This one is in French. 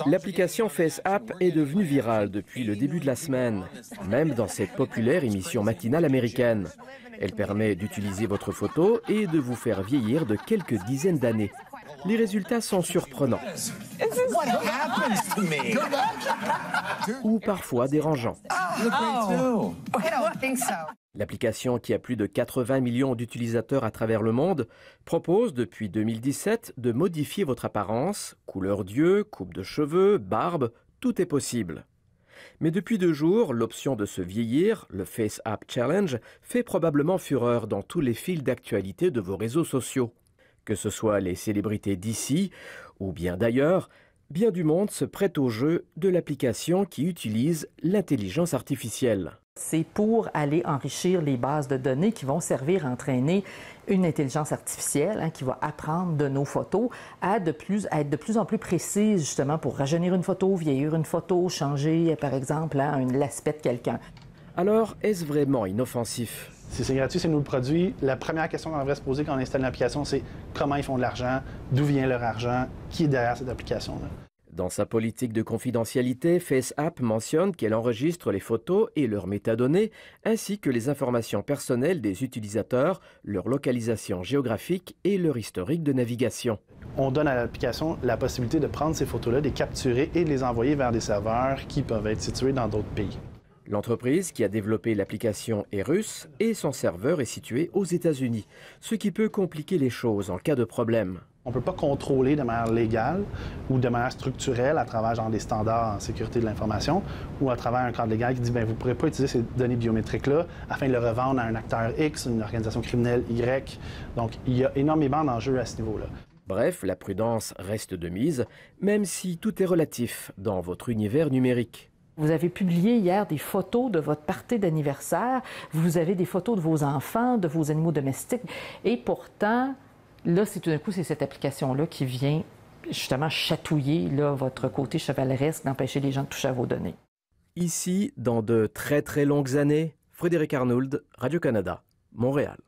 L'application FaceApp est devenue virale depuis le début de la semaine, même dans cette populaire émission matinale américaine. Elle permet d'utiliser votre photo et de vous faire vieillir de quelques dizaines d'années. Les résultats sont surprenants. Ou parfois dérangeants. L'application, qui a plus de 80 millions d'utilisateurs à travers le monde, propose depuis 2017 de modifier votre apparence, couleur d'yeux, coupe de cheveux, barbe, tout est possible. Mais depuis 2 jours, l'option de se vieillir, le FaceApp Challenge, fait probablement fureur dans tous les fils d'actualité de vos réseaux sociaux. Que ce soit les célébrités d'ici ou bien d'ailleurs, bien du monde se prête au jeu de l'application qui utilise l'intelligence artificielle. C'est pour aller enrichir les bases de données qui vont servir à entraîner une intelligence artificielle qui va apprendre de nos photos à être de plus en plus précise, justement, pour rajeunir une photo, vieillir une photo, changer, par exemple, l'aspect de quelqu'un. Alors, est-ce vraiment inoffensif? Si c'est gratuit, c'est nous le produit. La première question qu'on devrait se poser quand on installe l'application, c'est comment ils font de l'argent, d'où vient leur argent, qui est derrière cette application-là. Dans sa politique de confidentialité, FaceApp mentionne qu'elle enregistre les photos et leurs métadonnées, ainsi que les informations personnelles des utilisateurs, leur localisation géographique et leur historique de navigation. On donne à l'application la possibilité de prendre ces photos-là, de les capturer et de les envoyer vers des serveurs qui peuvent être situés dans d'autres pays. L'entreprise qui a développé l'application est russe et son serveur est situé aux États-Unis, ce qui peut compliquer les choses en cas de problème. On ne peut pas contrôler de manière légale ou de manière structurelle à travers des standards en sécurité de l'information ou à travers un cadre légal qui dit vous ne pourrez pas utiliser ces données biométriques-là afin de le revendre à un acteur X, une organisation criminelle Y. Donc, il y a énormément d'enjeux à ce niveau-là. Bref, la prudence reste de mise, même si tout est relatif dans votre univers numérique. Vous avez publié hier des photos de votre party d'anniversaire. Vous avez des photos de vos enfants, de vos animaux domestiques. Et pourtant, là, tout d'un coup, c'est cette application-là qui vient justement chatouiller votre côté chevaleresque, d'empêcher les gens de toucher à vos données. Ici, dans de très très longues années, Frédéric Arnould, Radio-Canada, Montréal.